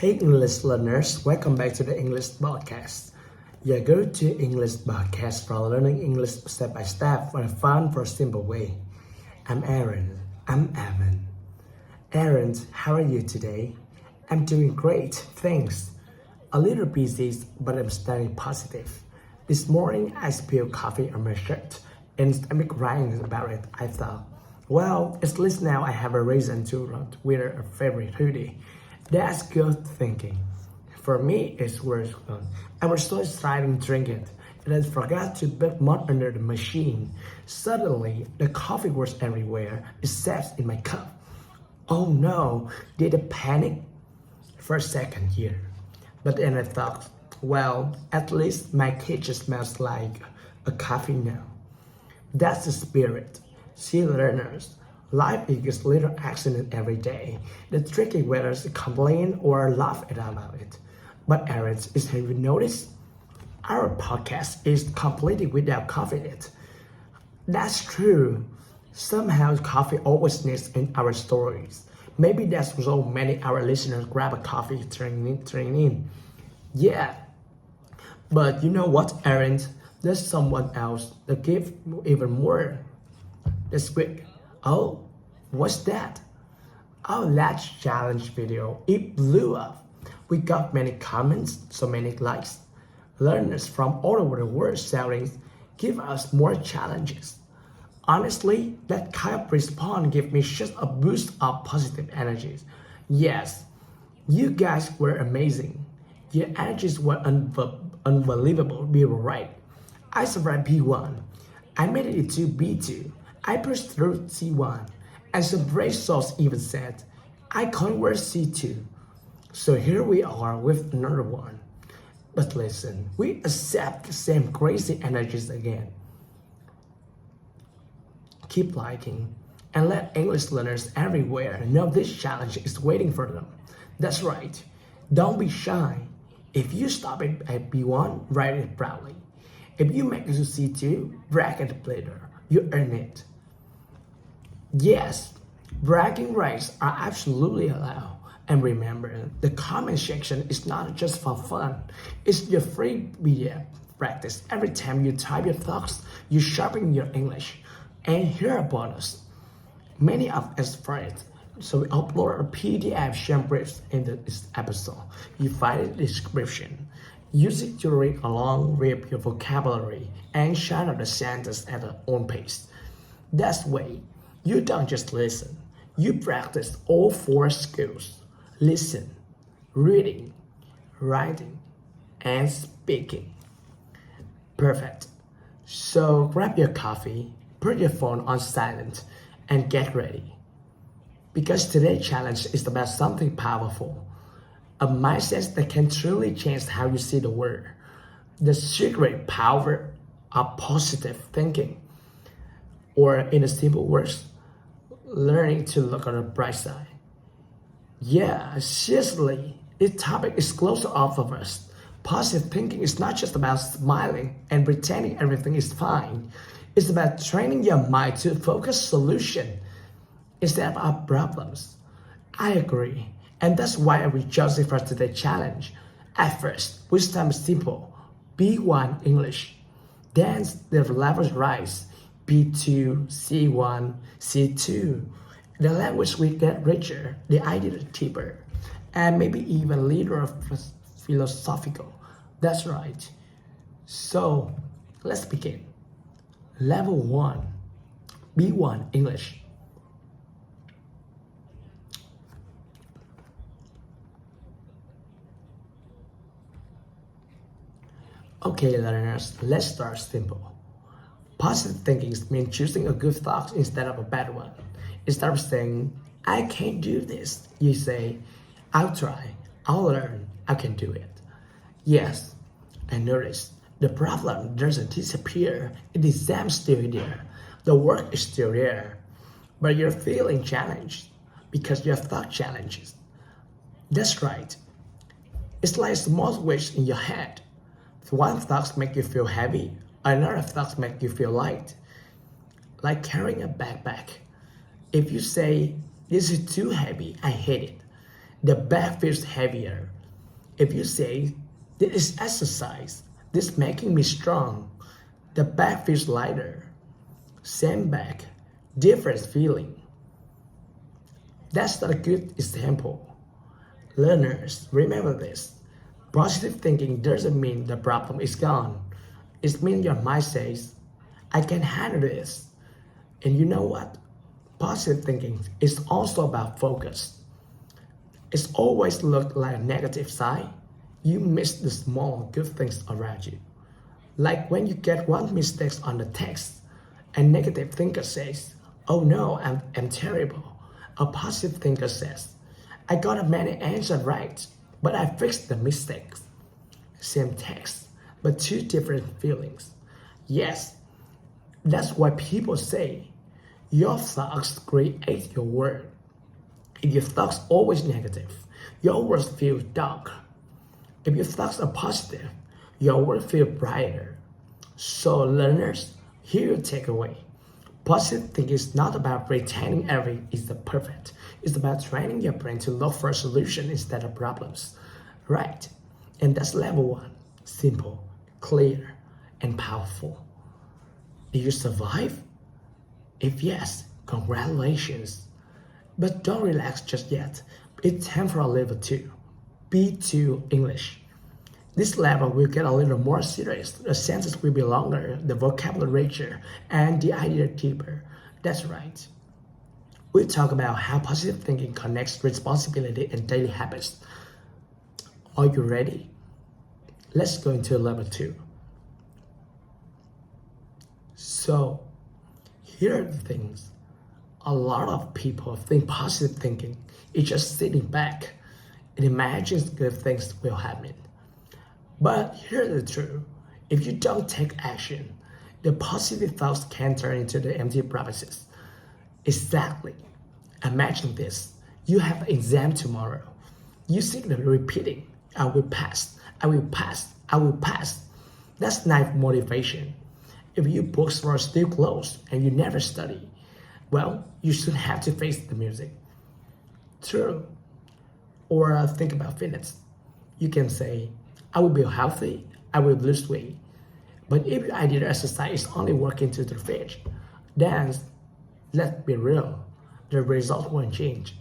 Hey English learners, welcome back to the English podcast. Your go-to English podcast for learning English step by step for a fun, for a simple way. I'm Aaron. I'm Evan. Aaron, how are you today? I'm doing great, thanks. A little busy, but I'm staying positive. This morning I spilled coffee on my shirt and I'm crying about it. I thought, well, at least now I have a reason to wear a favorite hoodie. That's good thinking. For me, it's worse. I was so excited to drink it, and I forgot to put mud under the machine. Suddenly, the coffee was everywhere, except in my cup. Oh no, did I panic? For a second here. But then I thought, well, at least my kitchen smells like a coffee now. That's the spirit. See, learners, life is a little accident every day. The trick is whether to complain or laugh about it. But Aaron, have you noticed? Our podcast is completely without coffee in it. That's true. Somehow coffee always needs in our stories. Maybe that's so many our listeners grab a coffee training in. Yeah. But you know what, Aaron? There's someone else that give even more this week. Oh, what's that? Our last challenge video, it blew up. We got many comments, so many likes. Learners from all over the world shouting, give us more challenges. Honestly, that kind of response gave me just a boost of positive energies. Yes, you guys were amazing. Your energies were unbelievable. We were right. I survived P1. I made it to B2. I pushed through C1, and some brave souls even said, I conquered C2. So here we are with another one. But listen, we accept the same crazy energies again. Keep liking, and let English learners everywhere know this challenge is waiting for them. That's right, don't be shy. If you stop it at B1, write it proudly. If you make it to C2, brag at it later. You earn it. Yes, bragging rights are absolutely allowed. And remember, the comment section is not just for fun. It's your free media practice. Every time you type your thoughts, you sharpen your English. And here a bonus. Many of us for it. So we upload a PDF share briefs in this episode. You find it in the description. Use it to read along with your vocabulary and shine out the sentences at your own pace. That's the way. You don't just listen, you practice all 4 skills. Listen, reading, writing, and speaking. Perfect. So grab your coffee, put your phone on silent, and get ready. Because today's challenge is about something powerful. A mindset that can truly change how you see the world. The secret power of positive thinking. Or in a simple words, learning to look on the bright side. Yeah, seriously, this topic is close to all of us. Positive thinking is not just about smiling and pretending everything is fine. It's about training your mind to focus solution instead of our problems. I agree, and that's why we chose it for today's challenge. At first, we start simple, B1 English. Then the levels rise. B2, C1, C2. The language will get richer, the idea deeper, and maybe even a little philosophical. That's right. So, let's begin. Level 1, B1 English. Okay, learners, let's start simple. Positive thinking means choosing a good thought instead of a bad one. Instead of saying, I can't do this, you say, I'll try, I'll learn, I can do it. Yes, and notice, the problem doesn't disappear, the exam's still there, the work is still there, but you're feeling challenged because your thought challenges. That's right. It's like small weights in your head. One thought makes you feel heavy, another thought makes you feel light. Like carrying a backpack. If you say, this is too heavy, I hate it, the bag feels heavier. If you say, this is exercise, this making me strong, the bag feels lighter. Same bag, different feeling. That's not a good example. Learners, remember this. Positive thinking doesn't mean the problem is gone. It means your mind says, I can handle this. And you know what? Positive thinking is also about focus. It's always looked like a negative side. You miss the small good things around you. Like when you get one mistake on the text, a negative thinker says, oh no, I'm terrible. A positive thinker says, I got many answers right, but I fixed the mistakes. Same text, but two different feelings. Yes, that's why people say, your thoughts create your world. If your thoughts are always negative, your world feels dark. If your thoughts are positive, your world feels brighter. So learners, here your takeaway. Positive thinking is not about pretending everything is the perfect. It's about training your brain to look for a solution instead of problems. Right? And that's level 1. Simple, clear, and powerful. Did you survive? If yes, congratulations. But don't relax just yet. It's time for level 2. B2 English. This level will get a little more serious. The sentences will be longer, the vocabulary richer, and the idea deeper. That's right. We'll talk about how positive thinking connects responsibility and daily habits. Are you ready? Let's go into level 2. So, here are the things. A lot of people think positive thinking is just sitting back and imagines good things will happen. But here's the truth. If you don't take action, the positive thoughts can turn into the empty promises. Exactly. Imagine this. You have an exam tomorrow. You simply repeating, I will pass, I will pass, I will pass. That's not motivation. If your books are still closed and you never study, well, you should have to face the music. True. Or think about fitness. You can say, I will be healthy, I will lose weight. But if your idea of exercise is only working to the fridge, then let's be real, the result won't change.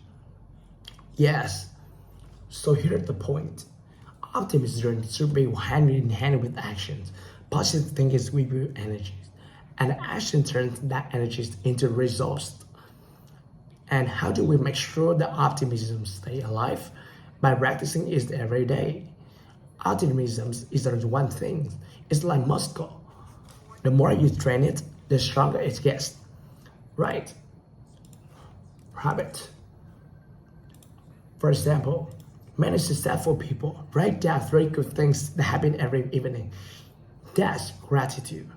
Yes, so here's the point. Optimism should be hand in hand with actions. Positive thinking is with your energy, and action turns that energy into results. And how do we make sure that optimism stays alive? By practicing it every day. Optimism isn't one thing. It's like muscle. The more you train it, the stronger it gets. Right? Habit. For example, many successful people write down 3 good things that happen every evening. That's gratitude.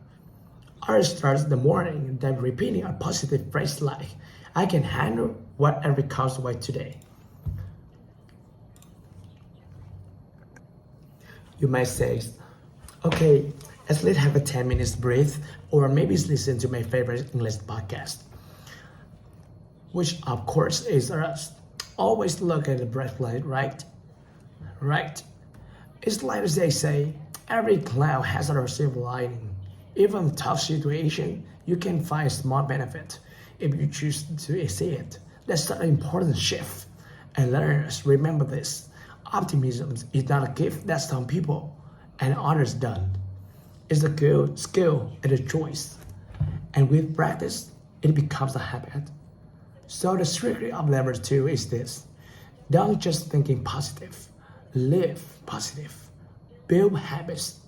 Others start the morning then repeating a positive phrase like, I can handle whatever comes away today. You might say, okay, let's have a 10 minutes break, or maybe listen to my favorite English podcast, which of course is us. Always look at the breastplate, right? Right. It's like they say, every cloud has a silver lining. Even in tough situation, you can find small benefit if you choose to see it. That's an important shift. And learners, remember this. Optimism is not a gift that some people and others don't. It's a good skill and a choice. And with practice, it becomes a habit. So the secret of level 2 is this. Don't just thinking positive. Live positive. Build habits.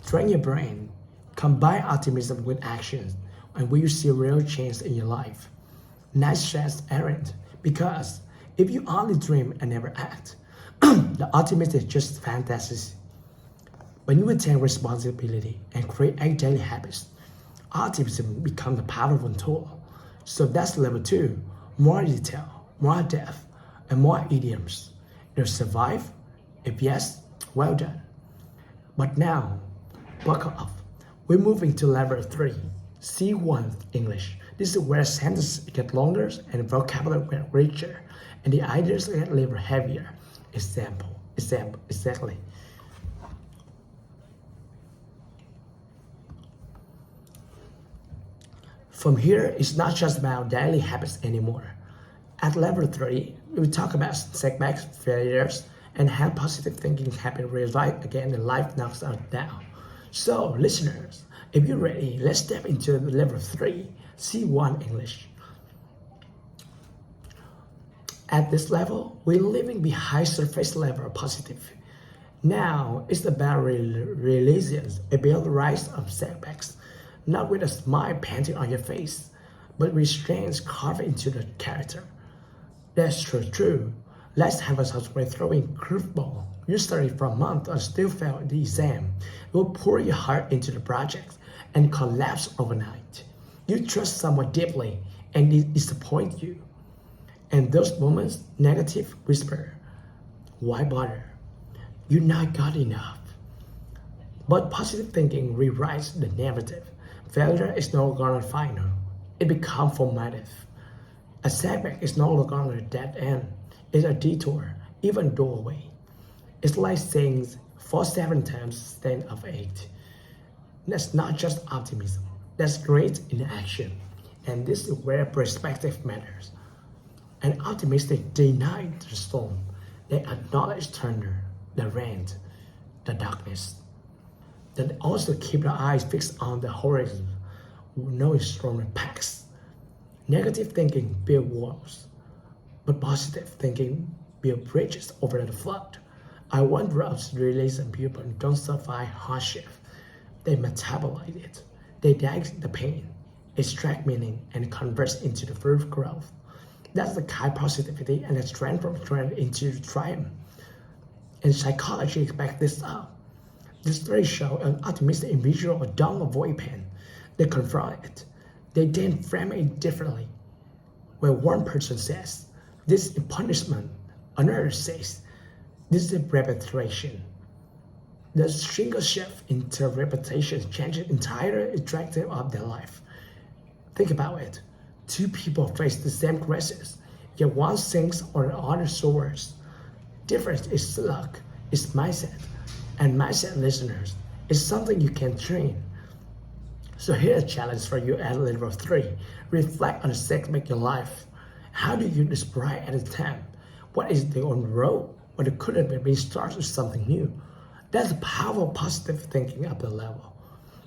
Train your brain. Combine optimism with action, and will you see real change in your life? Nice transparent, because if you only dream and never act, the optimism is just fantasy. When you will take responsibility and create daily habits, optimism becomes a powerful tool. So that's level 2. More detail, more depth, and more idioms. You'll survive? If yes, well done. But now, buckle up. We're moving to level 3, C1 English. This is where sentences get longer and vocabulary get richer. and the ideas get a little heavier. Exactly. From here, it's not just about daily habits anymore. At level 3, we talk about setbacks, failures, and how positive thinking can revive again and life knocks us down. So, listeners, if you're ready, let's step into level 3, C1 English. At this level, we're leaving behind surface level positive. Now, it's about resilience, about the rise of setbacks, not with a smile painted on your face, but with strength carved into the character. That's true. Let's have a software throwing curveball. You studied for a month and still failed the exam. You will pour your heart into the project and collapse overnight. You trust someone deeply and they disappoint you. And those moments, negative whisper, why bother? You're not good enough. But positive thinking rewrites the narrative. Failure is no longer final. It becomes formative. A setback is no longer a dead end. It's a detour, even doorway. It's like saying 4 7 times instead of 8. That's not just optimism. That's great in action. And this is where perspective matters. An optimistic denies the storm. They acknowledge thunder, the rain, the darkness. They also keep their eyes fixed on the horizon, knowing storm impacts. Negative thinking builds walls, but positive thinking builds bridges over the flood. I wonder if realism people don't survive hardship. They metabolize it. They digest the pain, extract meaning, and convert into the fruit growth. That's the kind of positivity and the strength from strength into triumph. And psychology expects this up. This story shows an optimistic individual don't avoid pain. They confront it. They then frame it differently. Where one person says, this is punishment, another says, this is reputation. The single shift into reputation changes the entire trajectory of their life. Think about it. 2 people face the same crisis, yet one sings or the other soars. Difference is luck, is mindset. And mindset, listeners, is something you can train. So here's a challenge for you at level 3. Reflect on the setback in your life. How do you describe at the time? What is the on the road? What it could have been started with something new. That's the power of positive thinking at the level.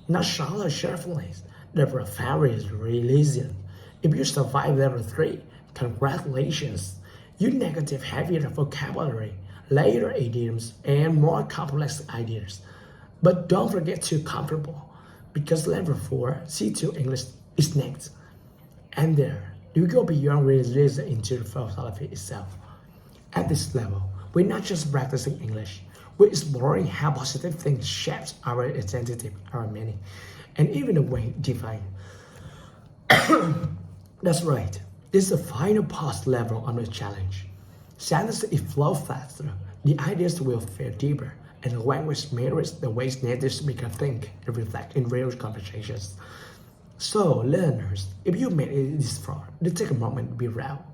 Not shallow cheerfulness, the profound resilience. If you survive level 3, congratulations. You negative heavier vocabulary, later idioms, and more complex ideas. But don't forget to comfortable, because level 4, C2 English is next. And there, you go beyond resilience into the philosophy itself. At this level, we're not just practicing English, we're exploring how positive things shapes our identity, our meaning, and even the way we define. That's right. This is the final past level on the challenge. Sentences flow faster, the ideas will feel deeper, and the language mirrors the ways native speakers think and reflect in real conversations. So, learners, if you made it this far, then take a moment to be real.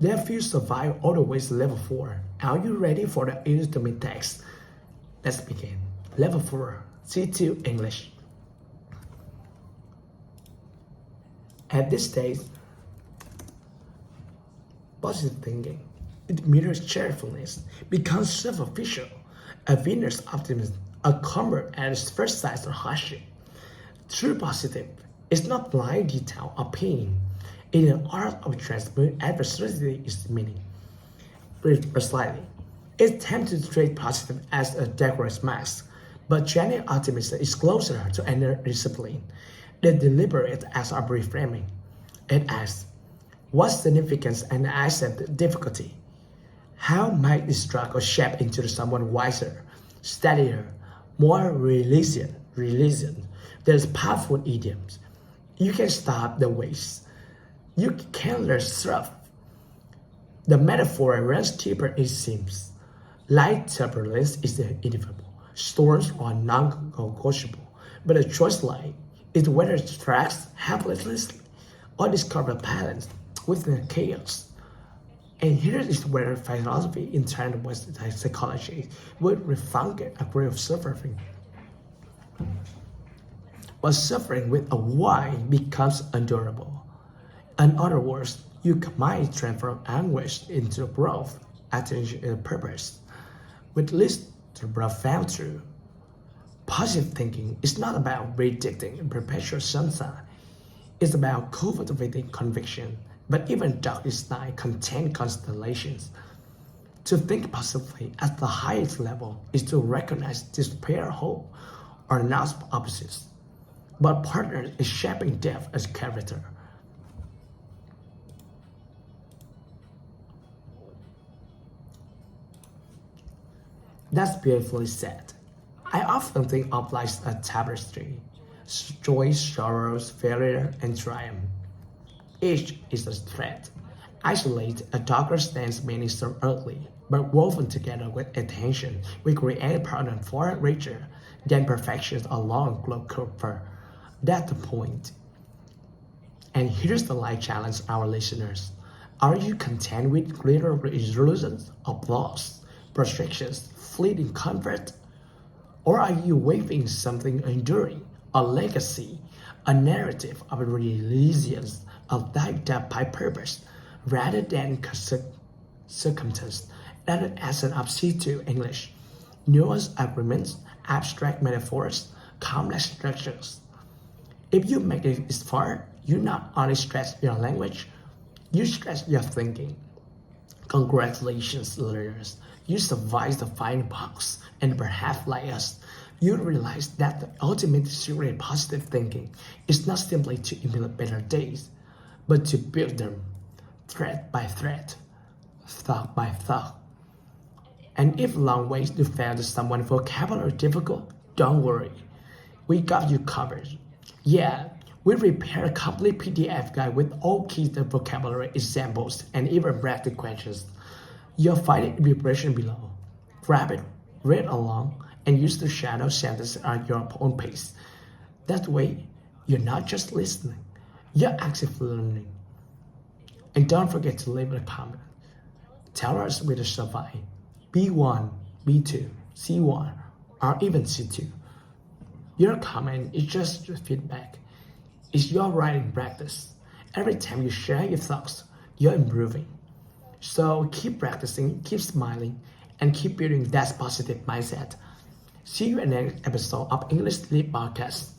If you survive all the way to level 4, are you ready for the ultimate test? Let's begin. Level 4, C2 English. At this stage, positive thinking, it mirrors cheerfulness, becomes superficial, a winner's optimism, a comfort at its first sight of hardship. True positive is not blind detail or pain. In the art of transmuting adversity is meaning. Precisely, it's tempted to treat positive as a decorous mask, but genuine optimism is closer to inner discipline. They deliberate as a reframing. It asks, what significance and accept difficulty? How might this struggle shape into someone wiser, steadier, more resilient? There's powerful idioms. You can stop the waves. You can learn stuff. The metaphor runs deeper, it seems. Light turbulence is inevitable. Storms are non-negotiable. But the choice lies is whether it tracks helplessly or discover balance within the chaos. And here is where philosophy in turn with psychology would refine a degree of suffering. But suffering with a why becomes endurable. In other words, you might transform anguish into growth, attention into purpose, which leads to profound truth. Positive thinking is not about predicting perpetual sunshine. It's about cultivating conviction. But even darkest night contain constellations. To think positively at the highest level is to recognize despair, hope are not opposites, but partners in shaping depth as character. That's beautifully said. I often think of life as a tapestry, joy, sorrows, failure, and triumph. Each is a thread. Isolated, a darker stands meaning so earthly, but woven together with attention, we create a pattern far richer than perfections alone could cover. That's the point. And here's the life challenge our listeners. Are you content with greater illusions, applause, prostractions, fleeting comfort? Or are you waving something enduring, a legacy, a narrative of resilience, of that by purpose, rather than circumstance? That is essence of C2 English. Nuanced agreements, abstract metaphors, complex structures. If you make it this far, you not only stretch your language, you stretch your thinking. Congratulations, learners. You survived the fine box, and perhaps like us, you realize that the ultimate secret of positive thinking is not simply to emulate better days, but to build them thread by thread, thought by thought. And if long ways to find someone vocabulary difficult, don't worry. We got you covered. Yeah, we prepare a complete PDF guide with all key vocabulary examples and even practice questions. You'll find it in the preparation below. Grab it, read along, and use the shadow sentences at your own pace. That way, you're not just listening, you're actively learning. And don't forget to leave a comment. Tell us whether you survive B1, B2, C1, or even C2. Your comment is just your feedback. It's your writing practice. Every time you share your thoughts, you're improving. So keep practicing, keep smiling, and keep building that positive mindset. See you in the next episode of NHÄT Podcast.